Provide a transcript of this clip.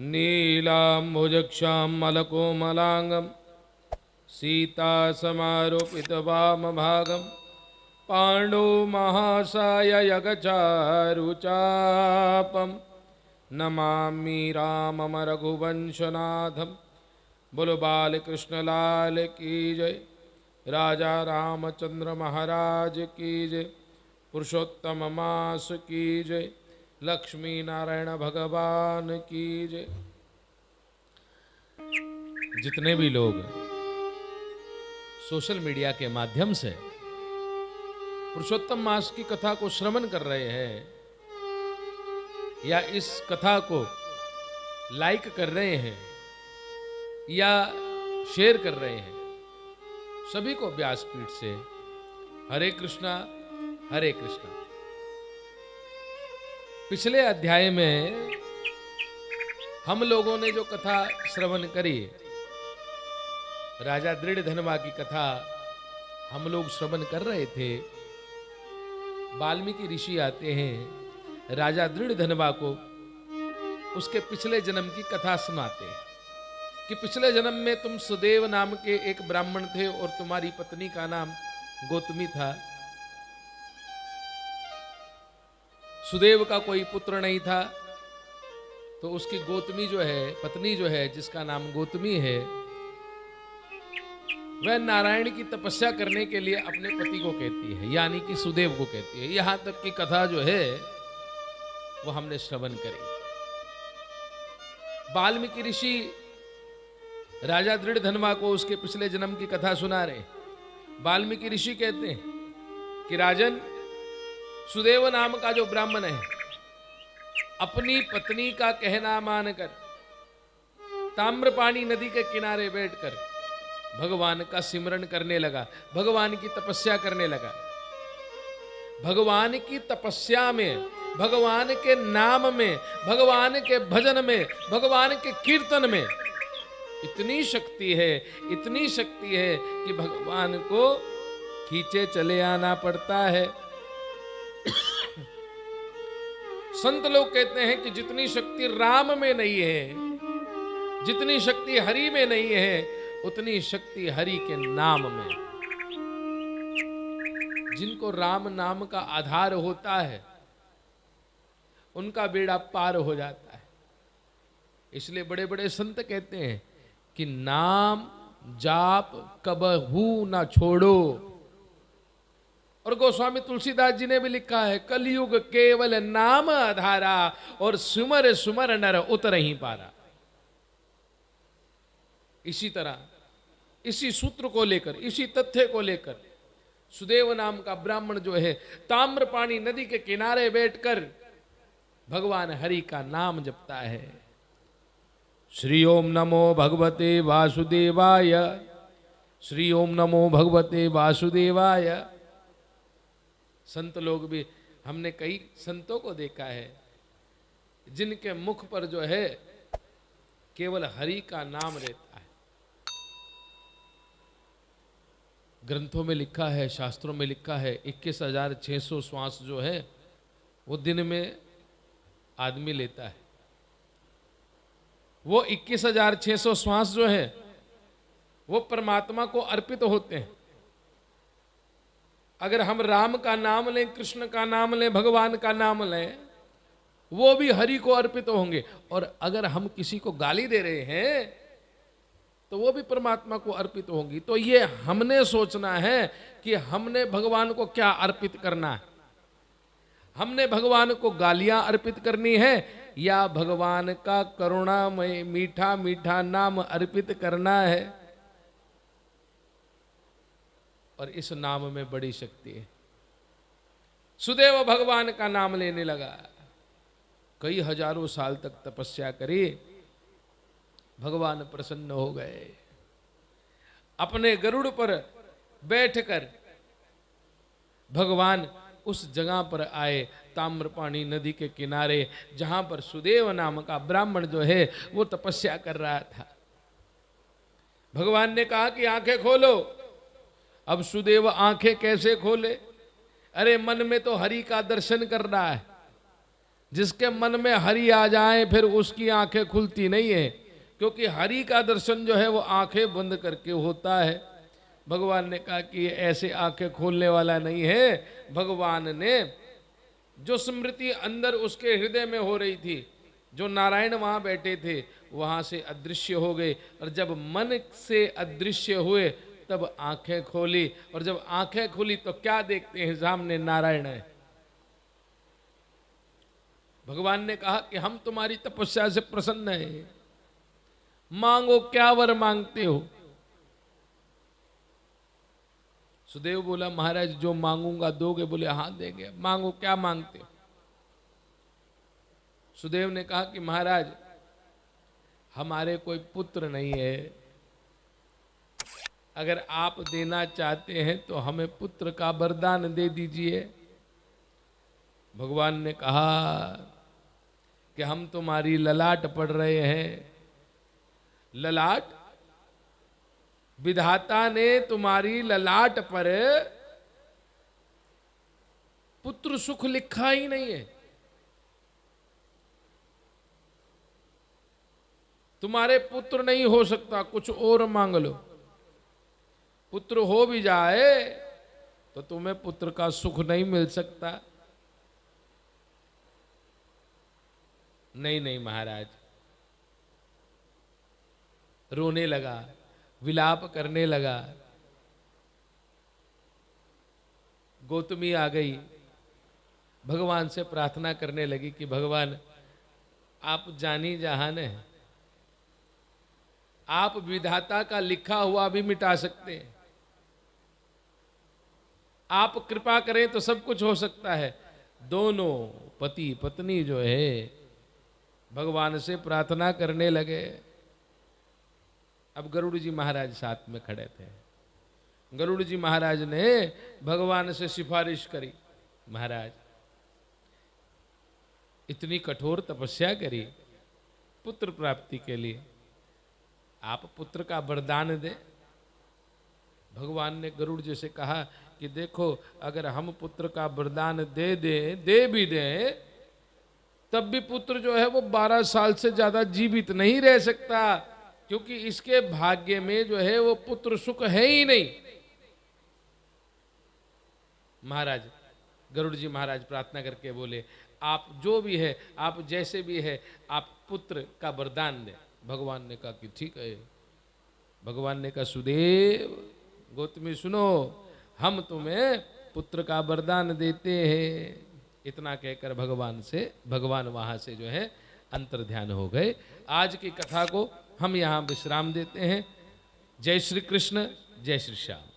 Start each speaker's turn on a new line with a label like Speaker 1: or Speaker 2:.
Speaker 1: नीलाम्बुजक्षामलकोमलाङ्गं सीतासमारोपितवामभागं पाण्डुमहासाययगचारुचापं नमामि रामम रघुवंशनाथं। बोलो बाल कृष्ण लाल की जय। राजा रामचंद्र महाराज की जय। पुरुषोत्तम मास की जय। लक्ष्मी नारायण भगवान की जय। जितने भी लोग सोशल मीडिया के माध्यम से पुरुषोत्तम मास की कथा को श्रवण कर रहे हैं या इस कथा को लाइक कर रहे हैं या शेयर कर रहे हैं, सभी को व्यासपीठ से हरे कृष्णा हरे कृष्णा। पिछले अध्याय में हम लोगों ने जो कथा श्रवण करी, राजा दृढ़धनवा की कथा हम लोग श्रवण कर रहे थे। वाल्मीकि ऋषि आते हैं, राजा दृढ़धनवा को उसके पिछले जन्म की कथा सुनाते हैं कि पिछले जन्म में तुम सुदेव नाम के एक ब्राह्मण थे और तुम्हारी पत्नी का नाम गौतमी था। सुदेव का कोई पुत्र नहीं था, तो उसकी गौतमी जो है, पत्नी जो है, जिसका नाम गौतमी है, वह नारायण की तपस्या करने के लिए अपने पति को कहती है, यानी कि सुदेव को कहती है। यहां तक की कथा जो है वो हमने श्रवण करी। वाल्मीकि ऋषि राजा दृढ़धनवा को उसके पिछले जन्म की कथा सुना रहे। वाल्मीकि ऋषि कहते हैं कि राजन, सुदेव नाम का जो ब्राह्मण है अपनी पत्नी का कहना मानकर ताम्रपाणी नदी के किनारे बैठकर भगवान का सिमरन करने लगा, भगवान की तपस्या करने लगा। भगवान की तपस्या में, भगवान के नाम में, भगवान के भजन में, भगवान के कीर्तन में इतनी शक्ति है, इतनी शक्ति है कि भगवान को खींचे चले आना पड़ता है। संत लोग कहते हैं कि जितनी शक्ति राम में नहीं है, जितनी शक्ति हरि में नहीं है, उतनी शक्ति हरि के नाम में। जिनको राम नाम का आधार होता है उनका बेड़ा पार हो जाता है। इसलिए बड़े बड़े संत कहते हैं कि नाम जाप कबहू ना छोड़ो। और गोस्वामी तुलसीदास जी ने भी लिखा है, कलयुग केवल नाम आधारा और सुमर सुमर नर उतर ही पारा। इसी तरह, इसी सूत्र को लेकर, इसी तथ्य को लेकर सुदेव नाम का ब्राह्मण जो है ताम्रपाणी नदी के किनारे बैठकर भगवान हरि का नाम जपता है। श्री ओम नमो भगवते वासुदेवाय, श्री ओम नमो भगवते वासुदेवाय। संत लोग भी, हमने कई संतों को देखा है जिनके मुख पर जो है केवल हरि का नाम रहता है। ग्रंथों में लिखा है, शास्त्रों में लिखा है, 21,600 श्वास जो है वो दिन में आदमी लेता है। वो 21,600 श्वास जो है वो परमात्मा को अर्पित होते हैं। अगर हम राम का नाम लें, कृष्ण का नाम लें, भगवान का नाम लें, वो भी हरि को अर्पित होंगे। और अगर हम किसी को गाली दे रहे हैं तो वो भी परमात्मा को अर्पित होंगी। तो ये हमने सोचना है कि हमने भगवान को क्या अर्पित करना है। हमने भगवान को गालियां अर्पित करनी है या भगवान का करुणामय मीठा मीठा नाम अर्पित करना है। और इस नाम में बड़ी शक्ति है। सुदेव भगवान का नाम लेने लगा, कई हजारों साल तक तपस्या करी, भगवान प्रसन्न हो गए। अपने गरुड़ पर बैठकर भगवान उस जगह पर आए, ताम्रपाणी नदी के किनारे, जहां पर सुदेव नाम का ब्राह्मण जो है वो तपस्या कर रहा था। भगवान ने कहा कि आंखें खोलो। अब सुदेव आंखें कैसे खोले? अरे मन में तो हरि का दर्शन कर रहा है, जिसके मन में हरि आ जाए फिर उसकी आंखें खुलती नहीं है, क्योंकि हरि का दर्शन जो है वो आंखें बंद करके होता है। भगवान ने कहा कि ये ऐसे आंखें खोलने वाला नहीं है। भगवान ने जो स्मृति अंदर उसके हृदय में हो रही थी, जो नारायण वहां बैठे थे वहां से अदृश्य हो गए, और जब मन से अदृश्य हुए तब आंखें खोली, और जब आंखें खुली तो क्या देखते हैं, सामने नारायण है। भगवान ने कहा कि हम तुम्हारी तपस्या से प्रसन्न हैं, मांगो क्या वर मांगते हो। सुदेव बोला महाराज जो मांगूंगा दोगे? बोले हाँ देंगे। मांगो क्या मांगते हो? सुदेव ने कहा कि महाराज हमारे कोई पुत्र नहीं है, अगर आप देना चाहते हैं तो हमें पुत्र का वरदान दे दीजिए। भगवान ने कहा कि हम तुम्हारी ललाट पढ़ रहे हैं। ललाट? विधाता ने तुम्हारी ललाट पर पुत्र सुख लिखा ही नहीं है। तुम्हारे पुत्र नहीं हो सकता, कुछ और मांग लो। पुत्र हो भी जाए तो तुम्हें पुत्र का सुख नहीं मिल सकता। नहीं नहीं महाराज। रोने लगा, विलाप करने लगा। गौतमी आ गई, भगवान से प्रार्थना करने लगी कि भगवान आप जानी जहान है, आप विधाता का लिखा हुआ भी मिटा सकते हैं। आप कृपा करें तो सब कुछ हो सकता है। दोनों पति पत्नी जो है भगवान से प्रार्थना करने लगे। अब गरुड़ जी महाराज साथ में खड़े थे। गरुड़ जी महाराज ने भगवान से सिफारिश करी, महाराज इतनी कठोर तपस्या करी पुत्र प्राप्ति के लिए, आप पुत्र का वरदान दे। भगवान ने गरुड़ जी से कहा कि देखो अगर हम पुत्र का वरदान दे भी दें तब भी पुत्र जो है वो 12 साल से ज्यादा जीवित नहीं रह सकता, क्योंकि इसके भाग्य में जो है वो पुत्र सुख है ही नहीं। महाराज गरुड़ जी महाराज प्रार्थना करके बोले आप जो भी है, आप जैसे भी है, आप पुत्र का वरदान दे। भगवान ने कहा कि ठीक है। भगवान ने कहा सुदेव गौतमी सुनो, हम तुम्हें पुत्र का वरदान देते हैं। इतना कहकर भगवान वहां से जो है अंतर ध्यान हो गए। आज की कथा को हम यहाँ विश्राम देते हैं। जय श्री कृष्ण, जय श्री श्याम।